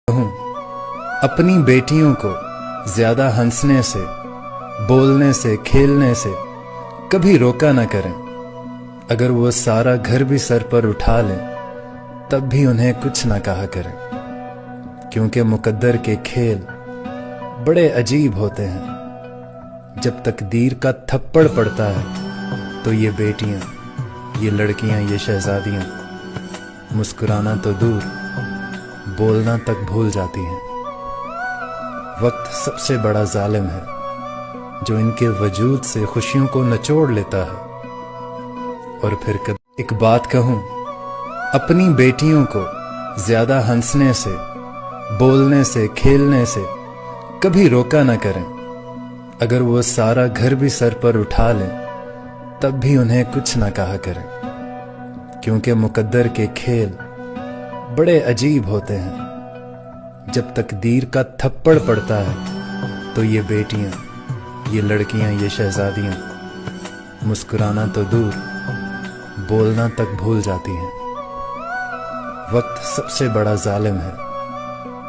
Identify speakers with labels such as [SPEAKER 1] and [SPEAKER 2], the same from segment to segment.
[SPEAKER 1] हूँ अपनी बेटियों को ज्यादा हंसने से, बोलने से, खेलने से कभी रोका न करें। अगर वो सारा घर भी सर पर उठा लें तब भी उन्हें कुछ न कहा करें, क्योंकि मुकद्दर के खेल बड़े अजीब होते हैं। जब तकदीर का थप्पड़ पड़ता है तो ये बेटियां, ये लड़कियां, ये शहजादियां मुस्कुराना तो दूर, बोलना तक भूल जाती हैं। वक्त सबसे बड़ा जालिम है जो इनके वजूद से खुशियों को निचोड़ लेता है। और फिर एक बात कहूं, अपनी बेटियों को ज्यादा हंसने से, बोलने से, खेलने से कभी रोका न करें। अगर वो सारा घर भी सर पर उठा लें तब भी उन्हें कुछ न कहा करें, क्योंकि मुकद्दर के खेल बड़े अजीब होते हैं। जब तकदीर का थप्पड़ पड़ता है तो ये बेटियां, ये लड़कियां, ये शहजादियां मुस्कुराना तो दूर, बोलना तक भूल जाती हैं। वक्त सबसे बड़ा जालिम है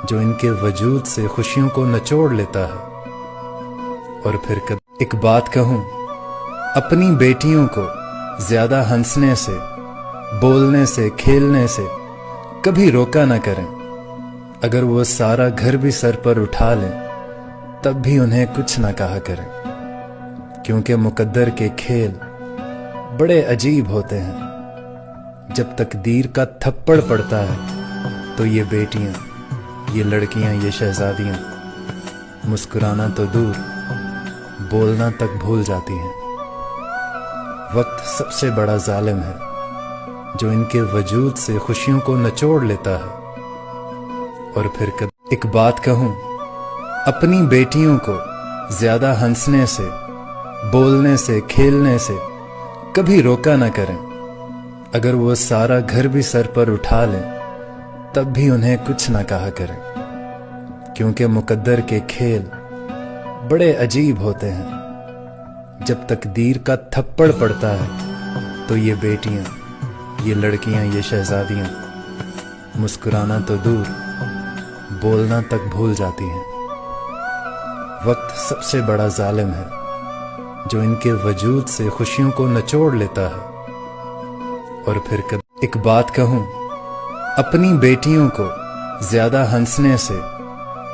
[SPEAKER 1] जो इनके वजूद से खुशियों को निचोड़ लेता है। और फिर एक बात कहूं, अपनी बेटियों को ज्यादा हंसने से, बोलने से, खेलने से कभी रोका न करें। अगर वो सारा घर भी सर पर उठा लें तब भी उन्हें कुछ न कहा करें, क्योंकि मुकद्दर के खेल बड़े अजीब होते हैं। जब तकदीर का थप्पड़ पड़ता है तो ये बेटियां, ये लड़कियां, ये शहजादियां मुस्कुराना तो दूर, बोलना तक भूल जाती हैं। वक्त सबसे बड़ा जालिम है जो इनके वजूद से खुशियों को निचोड़ लेता है। और फिर एक बात कहूं, अपनी बेटियों को ज्यादा हंसने से, बोलने से, खेलने से कभी रोका न करें। अगर वो सारा घर भी सर पर उठा लें तब भी उन्हें कुछ न कहा करें, क्योंकि मुकद्दर के खेल बड़े अजीब होते हैं। जब तकदीर का थप्पड़ पड़ता है तो ये बेटियां, ये लड़कियां, ये शहजादियां मुस्कुराना तो दूर, बोलना तक भूल जाती हैं। वक्त सबसे बड़ा जालिम है जो इनके वजूद से खुशियों को निचोड़ लेता है। और फिर एक बात कहूं, अपनी बेटियों को ज्यादा हंसने से,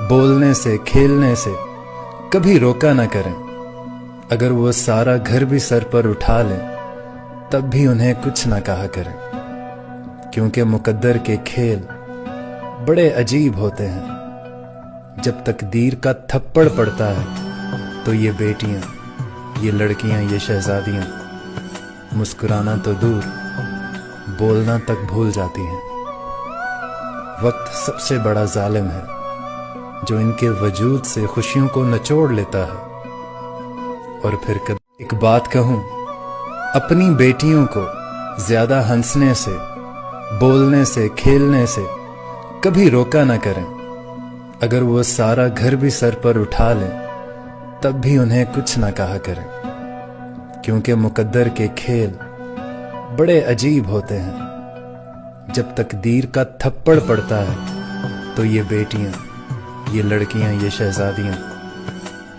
[SPEAKER 1] बोलने से, खेलने से कभी रोका न करें। अगर वो सारा घर भी सर पर उठा लें तब भी उन्हें कुछ न कहा करें, क्योंकि मुकद्दर के खेल बड़े अजीब होते हैं। जब तकदीर का थप्पड़ पड़ता है तो ये बेटियां, ये लड़कियां, ये शहजादियां मुस्कुराना तो दूर, बोलना तक भूल जाती हैं। वक्त सबसे बड़ा जालिम है जो इनके वजूद से खुशियों को निचोड़ लेता है। और फिर एक बात कहूं, अपनी बेटियों को ज्यादा हंसने से, बोलने से, खेलने से कभी रोका न करें। अगर वो सारा घर भी सर पर उठा लें तब भी उन्हें कुछ न कहा करें, क्योंकि मुकद्दर के खेल बड़े अजीब होते हैं। जब तकदीर का थप्पड़ पड़ता है तो ये बेटियां, ये लड़कियां, ये शहजादियां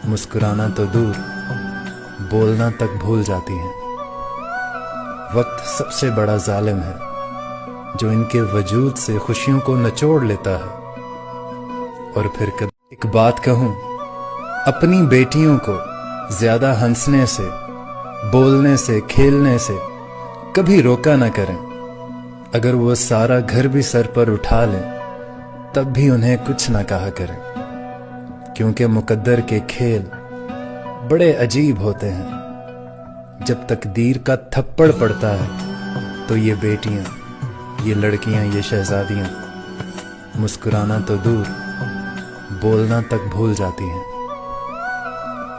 [SPEAKER 1] मुस्कुराना तो दूर, बोलना तक भूल जाती हैं। वक्त सबसे बड़ा जालिम है जो इनके वजूद से खुशियों को निचोड़ लेता है। और फिर एक बात कहूं, अपनी बेटियों को ज्यादा हंसने से, बोलने से, खेलने से कभी रोका न करें। अगर वो सारा घर भी सर पर उठा लें तब भी उन्हें कुछ न कहा करें, क्योंकि मुकद्दर के खेल बड़े अजीब होते हैं। जब तकदीर का थप्पड़ पड़ता है तो ये बेटियां, ये लड़कियां, ये शहजादियां मुस्कुराना तो दूर, बोलना तक भूल जाती हैं।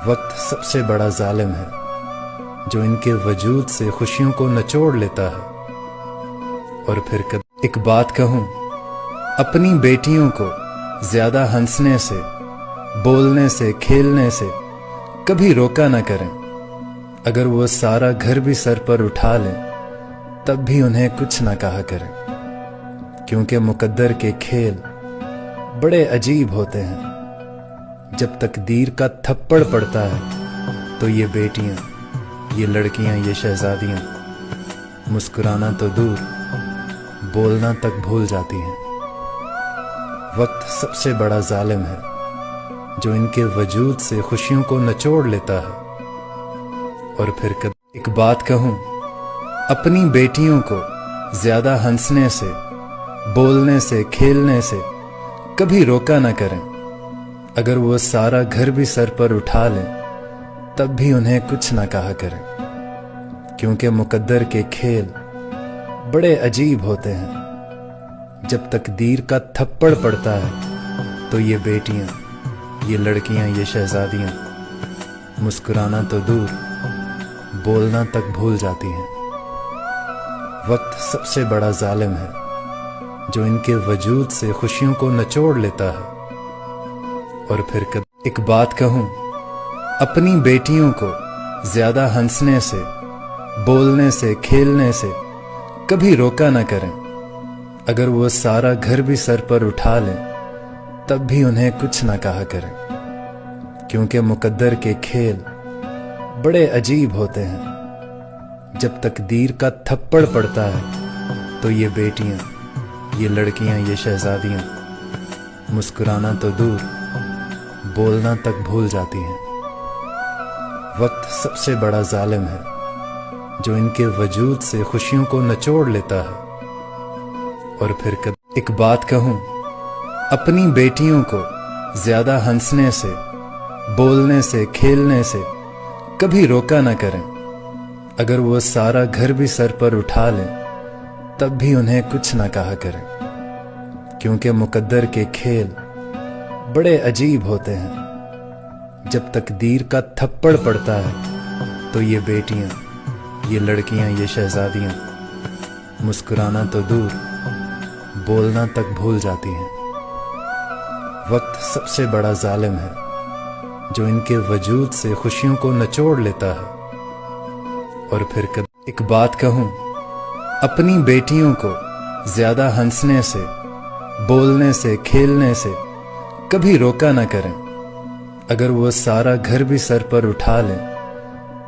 [SPEAKER 1] वक्त सबसे बड़ा जालिम है जो इनके वजूद से खुशियों को निचोड़ लेता है। और फिर एक बात कहूं, अपनी बेटियों को ज्यादा हंसने से, बोलने से, खेलने से कभी रोका न करें। अगर वो सारा घर भी सर पर उठा लें तब भी उन्हें कुछ न कहा करें, क्योंकि मुकद्दर के खेल बड़े अजीब होते हैं। जब तकदीर का थप्पड़ पड़ता है तो ये बेटियां, ये लड़कियां, ये शहजादियां मुस्कुराना तो दूर, बोलना तक भूल जाती हैं। वक्त सबसे बड़ा जालिम है जो इनके वजूद से खुशियों को निचोड़ लेता है। और फिर कभी एक बात कहूं, अपनी बेटियों को ज्यादा हंसने से, बोलने से, खेलने से कभी रोका न करें। अगर वो सारा घर भी सर पर उठा लें तब भी उन्हें कुछ न कहा करें, क्योंकि मुकद्दर के खेल बड़े अजीब होते हैं। जब तकदीर का थप्पड़ पड़ता है तो ये बेटियां, ये लड़कियां, ये शहजादियां मुस्कुराना तो दूर, बोलना तक भूल जाती हैं। वक्त सबसे बड़ा जालिम है जो इनके वजूद से खुशियों को निचोड़ लेता है। और फिर कभी एक बात कहूं, अपनी बेटियों को ज्यादा हंसने से, बोलने से, खेलने से कभी रोका न करें। अगर वो सारा घर भी सर पर उठा लें तब भी उन्हें कुछ न कहा करें, क्योंकि मुकद्दर के खेल बड़े अजीब होते हैं। जब तकदीर का थप्पड़ पड़ता है तो ये बेटियां, ये लड़कियां, ये शहजादियां मुस्कुराना तो दूर, बोलना तक भूल जाती हैं। वक्त सबसे बड़ा जालिम है जो इनके वजूद से खुशियों को निचोड़ लेता है। और फिर कभी एक बात कहूं, अपनी बेटियों को ज्यादा हंसने से, बोलने से, खेलने से कभी रोका न करें। अगर वो सारा घर भी सर पर उठा लें तब भी उन्हें कुछ न कहा करें, क्योंकि मुकद्दर के खेल बड़े अजीब होते हैं। जब तकदीर का थप्पड़ पड़ता है तो ये बेटियां, ये लड़कियां, ये शहजादियां मुस्कुराना तो दूर, बोलना तक भूल जाती हैं। वक्त सबसे बड़ा जालिम है जो इनके वजूद से खुशियों को निचोड़ लेता है। और फिर कभी एक बात कहूं, अपनी बेटियों को ज्यादा हंसने से, बोलने से, खेलने से कभी रोका न करें। अगर वो सारा घर भी सर पर उठा लें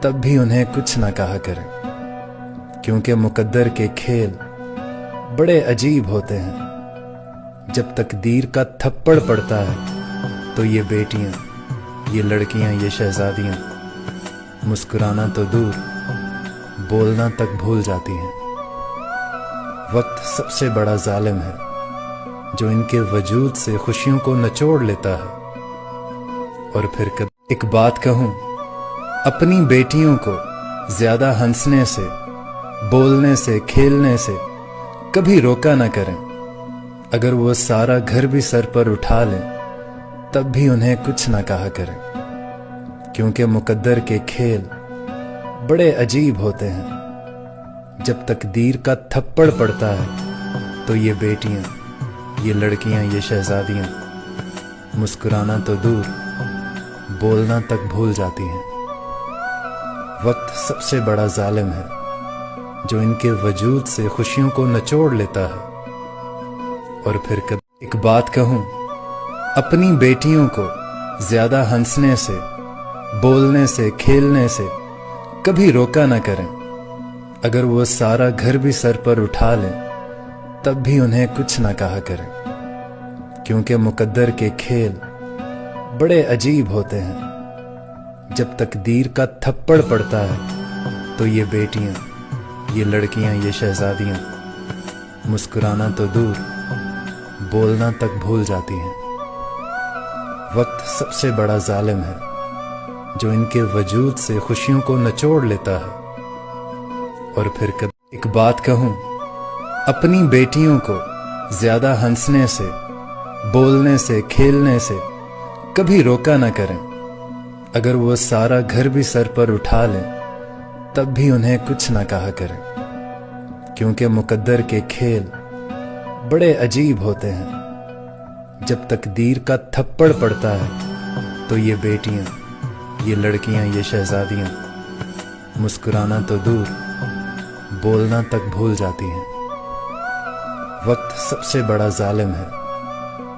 [SPEAKER 1] तब भी उन्हें कुछ न कहा करें, क्योंकि मुकद्दर के खेल बड़े अजीब होते हैं। जब तकदीर का थप्पड़ पड़ता है तो ये बेटियां, ये लड़कियां, ये शहजादियां मुस्कुराना तो दूर, बोलना तक भूल जाती हैं। वक्त सबसे बड़ा जालिम है जो इनके वजूद से खुशियों को निचोड़ लेता है। और फिर कभी एक बात कहूं, अपनी बेटियों को ज्यादा हंसने से, बोलने से, खेलने से कभी रोका न करें। अगर वो सारा घर भी सर पर उठा लें तब भी उन्हें कुछ न कहा करें, क्योंकि मुकद्दर के खेल बड़े अजीब होते हैं। जब तकदीर का थप्पड़ पड़ता है तो ये बेटियां, ये लड़कियां, ये शहजादियां मुस्कुराना तो दूर, बोलना तक भूल जाती हैं। वक्त सबसे बड़ा जालिम है जो इनके वजूद से खुशियों को निचोड़ लेता है। और फिर कभी एक बात कहूं, अपनी बेटियों को ज्यादा हंसने से, बोलने से, खेलने से कभी रोका न करें। अगर वो सारा घर भी सर पर उठा लें तब भी उन्हें कुछ न कहा करें, क्योंकि मुकद्दर के खेल बड़े अजीब होते हैं। जब तकदीर का थप्पड़ पड़ता है तो ये बेटियां, ये लड़कियां, ये शहजादियां मुस्कुराना तो दूर, बोलना तक भूल जाती हैं। वक्त सबसे बड़ा जालिम है जो इनके वजूद से खुशियों को निचोड़ लेता है। और फिर कभी एक बात कहूं, अपनी बेटियों को ज्यादा हंसने से, बोलने से, खेलने से कभी रोका न करें। अगर वो सारा घर भी सर पर उठा लें तब भी उन्हें कुछ न कहा करें, क्योंकि मुकद्दर के खेल बड़े अजीब होते हैं। जब तकदीर का थप्पड़ पड़ता है तो ये बेटियां, ये लड़कियां, ये शहजादियां मुस्कुराना तो दूर, बोलना तक भूल जाती हैं। वक्त सबसे बड़ा जालिम है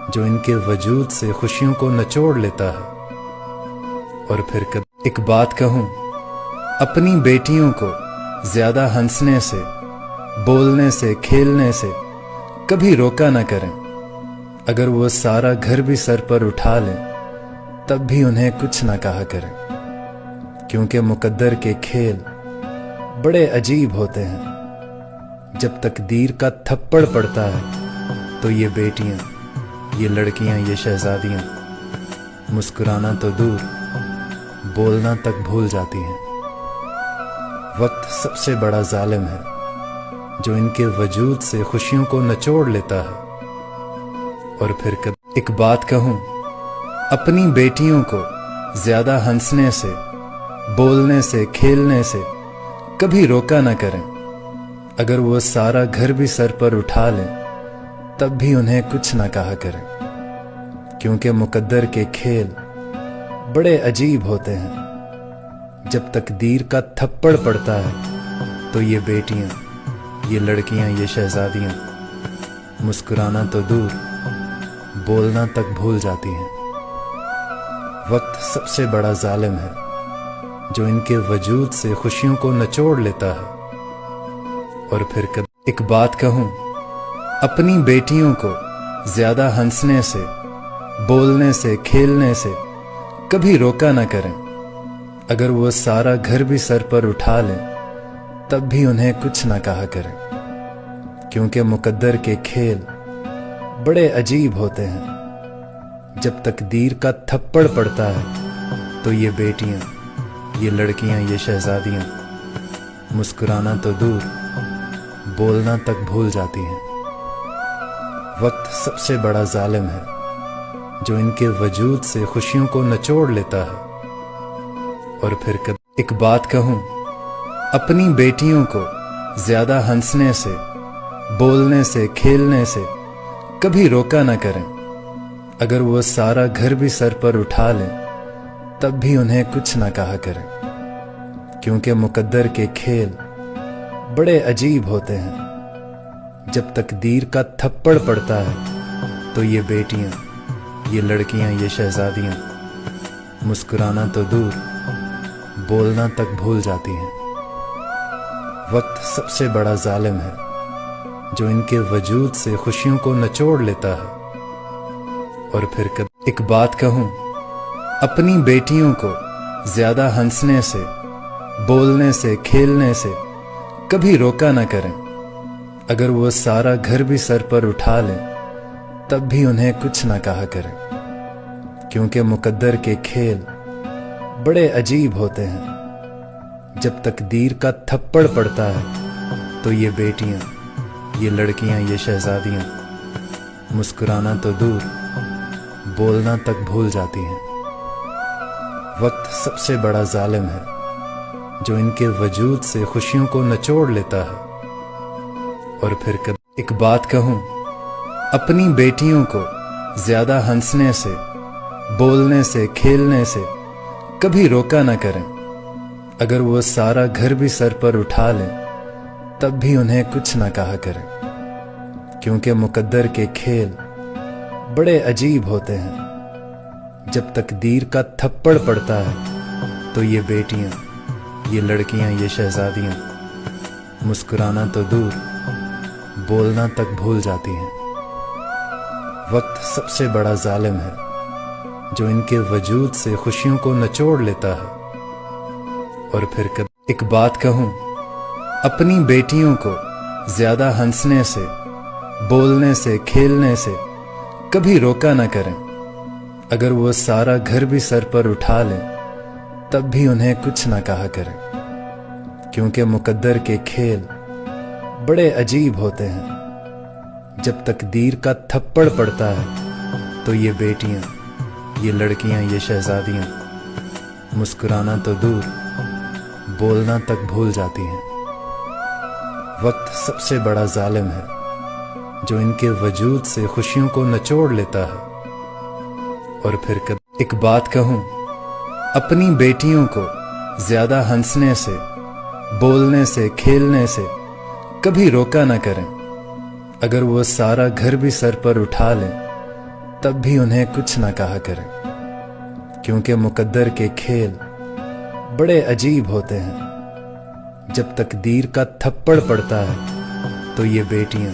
[SPEAKER 1] जो इनके वजूद से खुशियों को नचोड़ लेता है। और फिर कभी एक बात कहूँ, अपनी बेटियों को ज्यादा हंसने से, बोलने से, खेलने से कभी रोका न करें। अगर वो सारा घर भी सर पर उठा लें तब भी उन्हें कुछ न कहा करें, क्योंकि मुकद्दर के खेल बड़े अजीब होते हैं। जब तकदीर का थप्पड़ पड़ता है तो ये बेटियां, ये लड़कियां, ये शहजादियां मुस्कुराना तो दूर, बोलना तक भूल जाती हैं। वक्त सबसे बड़ा जालिम है जो इनके वजूद से खुशियों को नचोड़ लेता है। और फिर कभी एक बात कहूँ, अपनी बेटियों को ज्यादा हंसने से, बोलने से, खेलने से कभी रोका न करें। अगर वो सारा घर भी सर पर उठा लें तब भी उन्हें कुछ न कहा करें, क्योंकि मुकद्दर के खेल बड़े अजीब होते हैं। जब तकदीर का थप्पड़ पड़ता है तो ये बेटियां, ये लड़कियां, ये शहजादियां मुस्कुराना तो दूर, बोलना तक भूल जाती हैं। वक्त सबसे बड़ा जालिम है जो इनके वजूद से खुशियों को नचोड़ लेता है। और फिर कभी एक बात कहूँ, अपनी बेटियों को ज्यादा हंसने से, बोलने से, खेलने से कभी रोका न करें। अगर वो सारा घर भी सर पर उठा लें तब भी उन्हें कुछ न कहा करें, क्योंकि मुकद्दर के खेल बड़े अजीब होते हैं। जब तकदीर का थप्पड़ पड़ता है तो ये बेटियां, ये लड़कियां, ये शहजादियां मुस्कुराना तो दूर, बोलना तक भूल जाती हैं। वक्त सबसे बड़ा जालिम है जो इनके वजूद से खुशियों को नचोड़ लेता है। और फिर कभी एक बात कहूँ, अपनी बेटियों को ज्यादा हंसने से, बोलने से, खेलने से कभी रोका न करें। अगर वो सारा घर भी सर पर उठा लें तब भी उन्हें कुछ न कहा करें, क्योंकि मुकद्दर के खेल बड़े अजीब होते हैं। जब तकदीर का थप्पड़ पड़ता है तो ये बेटियां, ये लड़कियां, ये शहजादियां मुस्कुराना तो दूर, बोलना तक भूल जाती हैं। वक्त सबसे बड़ा जालिम है जो इनके वजूद से खुशियों को नचोड़ लेता है। और फिर कभी एक बात कहूँ, अपनी बेटियों को ज्यादा हंसने से, बोलने से, खेलने से कभी रोका न करें। अगर वो सारा घर भी सर पर उठा लें तब भी उन्हें कुछ न कहा करें, क्योंकि मुकद्दर के खेल बड़े अजीब होते हैं। जब तकदीर का थप्पड़ पड़ता है तो ये बेटियां, ये लड़कियां, ये शहजादियां मुस्कुराना तो दूर, बोलना तक भूल जाती हैं। वक्त सबसे बड़ा जालिम है जो इनके वजूद से खुशियों को नचोड़ लेता है। और फिर कभी एक बात कहूँ, अपनी बेटियों को ज्यादा हंसने से, बोलने से, खेलने से कभी रोका न करें। अगर वो सारा घर भी सर पर उठा लें तब भी उन्हें कुछ न कहा करें, क्योंकि मुकद्दर के खेल बड़े अजीब होते हैं। जब तकदीर का थप्पड़ पड़ता है तो ये बेटियां, ये लड़कियां, ये शहजादियां मुस्कुराना तो दूर, बोलना तक भूल जाती हैं। वक्त सबसे बड़ा जालिम है जो इनके वजूद से खुशियों को नचोड़ लेता है। और फिर कभी एक बात कहूँ, अपनी बेटियों को ज्यादा हंसने से, बोलने से, खेलने से कभी रोका न करें। अगर वो सारा घर भी सर पर उठा लें तब भी उन्हें कुछ न कहा करें, क्योंकि मुकद्दर के खेल बड़े अजीब होते हैं। जब तकदीर का थप्पड़ पड़ता है तो ये बेटियां, ये लड़कियां, ये शहजादियां मुस्कुराना तो दूर, बोलना तक भूल जाती हैं। वक्त सबसे बड़ा जालिम है जो इनके वजूद से खुशियों को नचोड़ लेता है। और फिर कभी एक बात कहूँ, अपनी बेटियों को ज्यादा हंसने से, बोलने से, खेलने से कभी रोका न करें। अगर वो सारा घर भी सर पर उठा लें तब भी उन्हें कुछ ना कहा करें, क्योंकि मुकद्दर के खेल बड़े अजीब होते हैं। जब तकदीर का थप्पड़ पड़ता है तो ये बेटियां,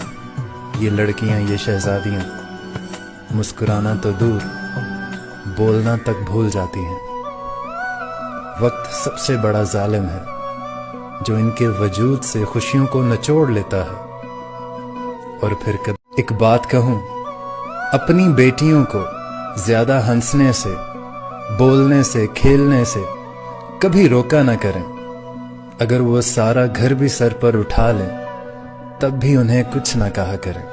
[SPEAKER 1] ये लड़कियां, ये शहजादियां मुस्कुराना तो दूर, बोलना तक भूल जाती हैं। वक्त सबसे बड़ा जालिम है जो इनके वजूद से खुशियों को निचोड़ लेता है। और फिर कभी एक बात कहूं, अपनी बेटियों को ज्यादा हंसने से, बोलने से, खेलने से कभी रोका ना करें। अगर वो सारा घर भी सर पर उठा लें तब भी उन्हें कुछ ना कहा करें,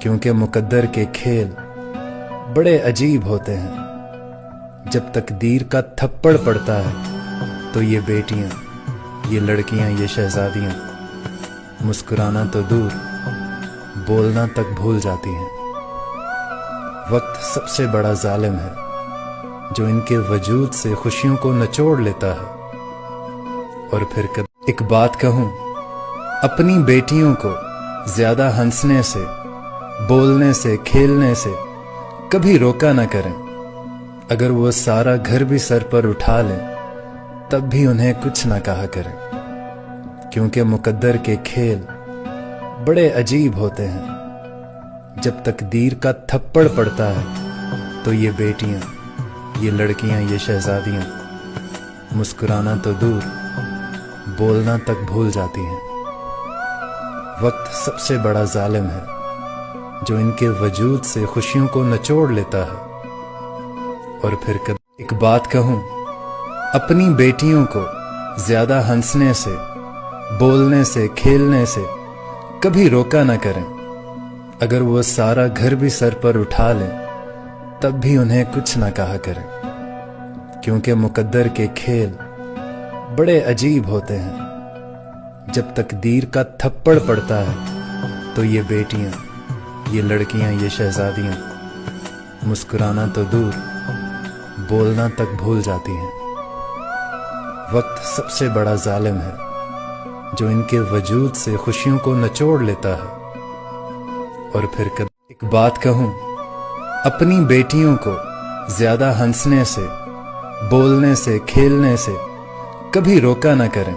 [SPEAKER 1] क्योंकि मुकद्दर के खेल बड़े अजीब होते हैं। जब तकदीर का थप्पड़ पड़ता है तो ये बेटियां, ये लड़कियां, ये शहजादियां मुस्कुराना तो दूर, बोलना तक भूल जाती हैं। वक्त सबसे बड़ा जालिम है जो इनके वजूद से खुशियों को निचोड़ लेता है। और फिर कभी एक बात कहूं, अपनी बेटियों को ज्यादा हंसने से, बोलने से, खेलने से कभी रोका ना करें। अगर वो सारा घर भी सर पर उठा लें तब भी उन्हें कुछ ना कहा करें, क्योंकि मुकद्दर के खेल बड़े अजीब होते हैं। जब तकदीर का थप्पड़ पड़ता है तो ये बेटियां, ये लड़कियां, ये शहजादियां मुस्कुराना तो दूर, बोलना तक भूल जाती हैं। वक्त सबसे बड़ा जालिम है जो इनके वजूद से खुशियों को निचोड़ लेता है। और फिर कभी एक बात कहूं, अपनी बेटियों को ज्यादा हंसने से, बोलने से, खेलने से कभी रोका ना करें। अगर वो सारा घर भी सर पर उठा लें तब भी उन्हें कुछ ना कहा करें, क्योंकि मुकद्दर के खेल बड़े अजीब होते हैं। जब तकदीर का थप्पड़ पड़ता है तो ये बेटियां, ये लड़कियां, ये शहजादियां मुस्कुराना तो दूर, बोलना तक भूल जाती हैं। वक्त सबसे बड़ा जालिम है जो इनके वजूद से खुशियों को निचोड़ लेता है। और फिर कभी एक बात कहूं, अपनी बेटियों को ज्यादा हंसने से, बोलने से, खेलने से कभी रोका ना करें।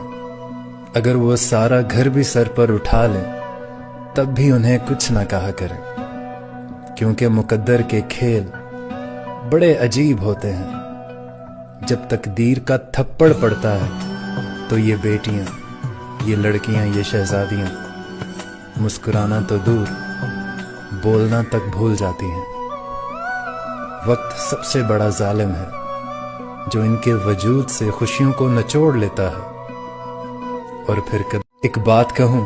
[SPEAKER 1] अगर वो सारा घर भी सर पर उठा लें तब भी उन्हें कुछ ना कहा करें, क्योंकि मुकद्दर के खेल बड़े अजीब होते हैं। जब तकदीर का थप्पड़ पड़ता है तो ये बेटियां, ये लड़कियां, ये शहजादियां मुस्कुराना तो दूर, बोलना तक भूल जाती हैं। वक्त सबसे बड़ा जालिम है जो इनके वजूद से खुशियों को निचोड़ लेता है। और फिर कभी एक बात कहूं,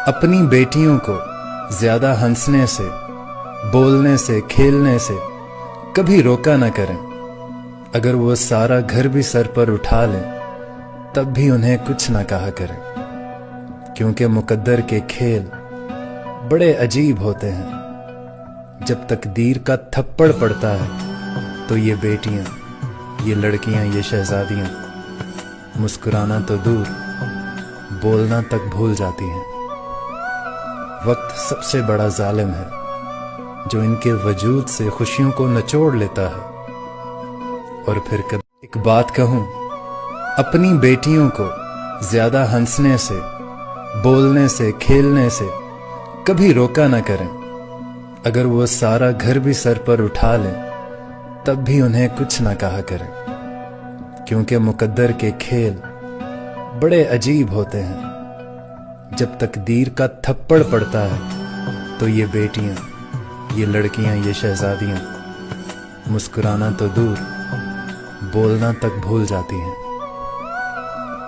[SPEAKER 1] अपनी बेटियों को ज्यादा हंसने से, बोलने से, खेलने से कभी रोका ना करें। अगर वो सारा घर भी सर पर उठा लें तब भी उन्हें कुछ ना कहा करें, क्योंकि मुकद्दर के खेल बड़े अजीब होते हैं। जब तकदीर का थप्पड़ पड़ता है तो ये बेटियां, ये लड़कियां, ये शहजादियां मुस्कुराना तो दूर, बोलना तक भूल जाती हैं। वक्त सबसे बड़ा जालिम है जो इनके वजूद से खुशियों को निचोड़ लेता है। और फिर कभी एक बात कहूं, अपनी बेटियों को ज्यादा हंसने से, बोलने से, खेलने से कभी रोका ना करें। अगर वो सारा घर भी सर पर उठा लें तब भी उन्हें कुछ ना कहा करें, क्योंकि मुकद्दर के खेल बड़े अजीब होते हैं। जब तकदीर का थप्पड़ पड़ता है तो ये बेटियां, ये लड़कियां, ये शहजादियां मुस्कुराना तो दूर, बोलना तक भूल जाती हैं।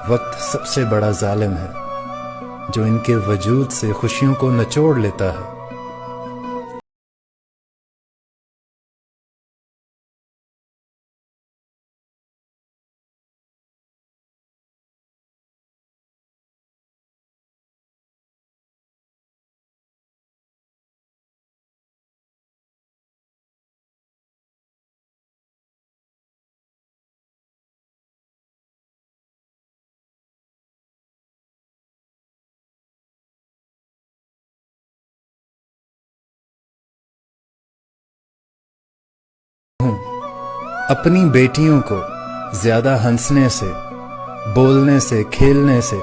[SPEAKER 1] वक्त सबसे बड़ा जालिम है जो इनके वजूद से खुशियों को निचोड़ लेता है। अपनी बेटियों को ज्यादा हंसने से, बोलने से, खेलने से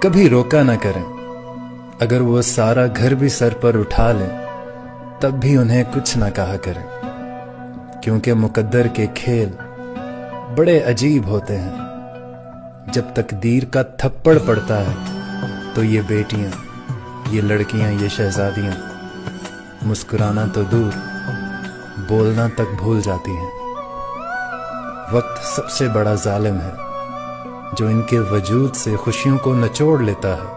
[SPEAKER 1] कभी रोका न करें। अगर वो सारा घर भी सर पर उठा लें तब भी उन्हें कुछ न कहा करें, क्योंकि मुकद्दर के खेल बड़े अजीब होते हैं। जब तकदीर का थप्पड़ पड़ता है तो ये बेटियां, ये लड़कियां, ये शहजादियां मुस्कुराना तो दूर, बोलना तक भूल जाती हैं। वक्त सबसे बड़ा जालिम है जो इनके वजूद से खुशियों को निचोड़ लेता है।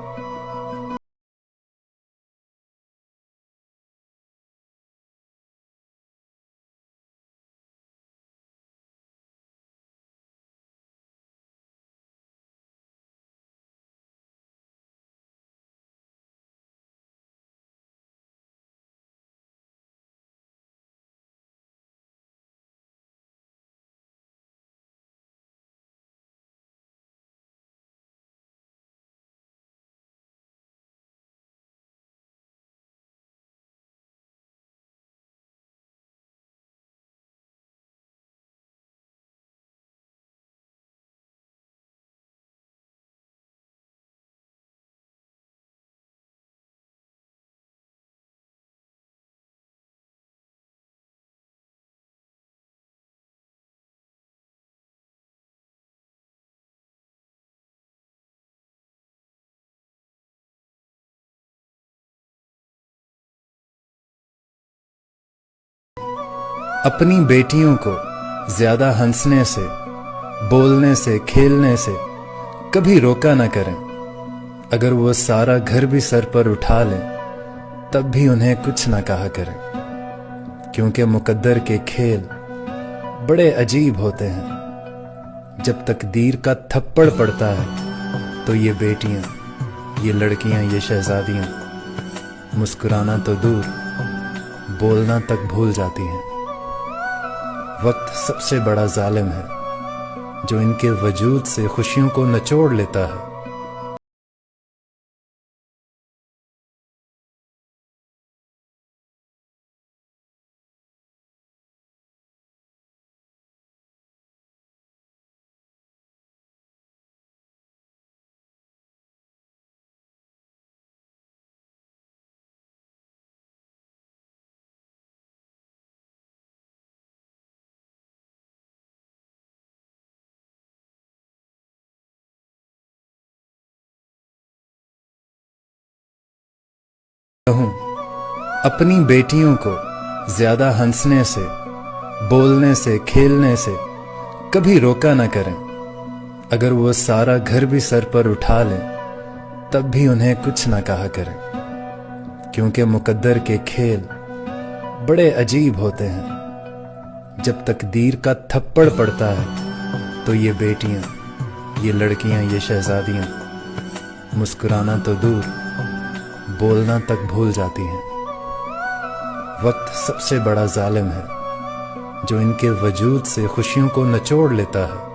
[SPEAKER 1] अपनी बेटियों को ज्यादा हंसने से, बोलने से, खेलने से कभी रोका न करें। अगर वो सारा घर भी सर पर उठा लें तब भी उन्हें कुछ न कहा करें, क्योंकि मुकद्दर के खेल बड़े अजीब होते हैं। जब तकदीर का थप्पड़ पड़ता है तो ये बेटियां, ये लड़कियां, ये शहजादियां मुस्कुराना तो दूर, बोलना तक भूल जाती हैं। वक्त सबसे बड़ा जालिम है जो इनके वजूद से खुशियों को निचोड़ लेता है। कहूं, अपनी बेटियों को ज्यादा हंसने से, बोलने से, खेलने से कभी रोका न करें। अगर वो सारा घर भी सर पर उठा लें तब भी उन्हें कुछ न कहा करें, क्योंकि मुकद्दर के खेल बड़े अजीब होते हैं। जब तकदीर का थप्पड़ पड़ता है तो ये बेटियां, ये लड़कियां, ये शहजादियां मुस्कुराना तो दूर, बोलना तक भूल जाती हैं। वक्त सबसे बड़ा जालिम है जो इनके वजूद से खुशियों को निचोड़ लेता है।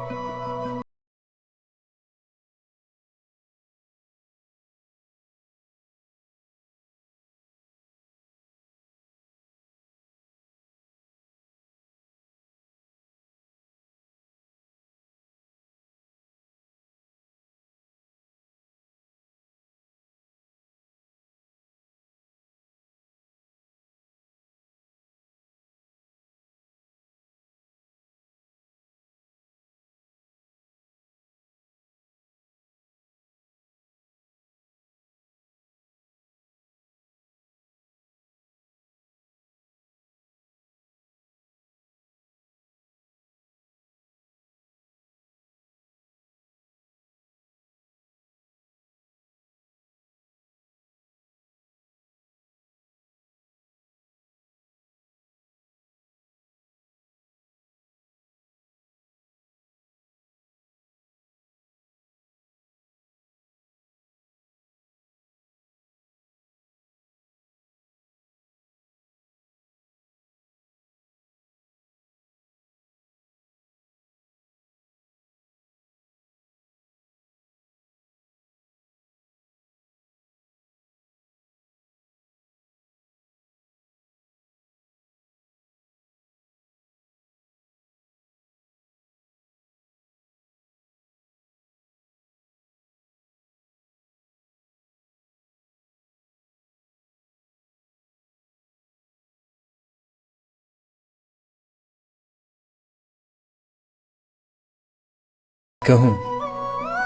[SPEAKER 1] कहूं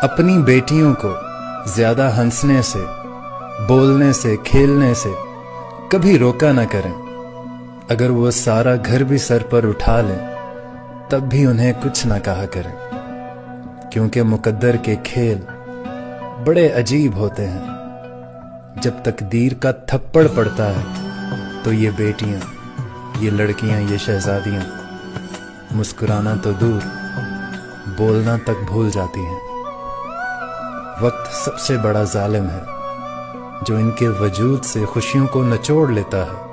[SPEAKER 1] अपनी बेटियों को ज्यादा हंसने से, बोलने से, खेलने से कभी रोका न करें। अगर वो सारा घर भी सर पर उठा लें तब भी उन्हें कुछ न कहा करें, क्योंकि मुकद्दर के खेल बड़े अजीब होते हैं। जब तकदीर का थप्पड़ पड़ता है तो ये बेटियां, ये लड़कियां, ये शहजादियां मुस्कुराना तो दूर, बोलना तक भूल जाती हैं। वक्त सबसे बड़ा जालिम है जो इनके वजूद से खुशियों को निचोड़ लेता है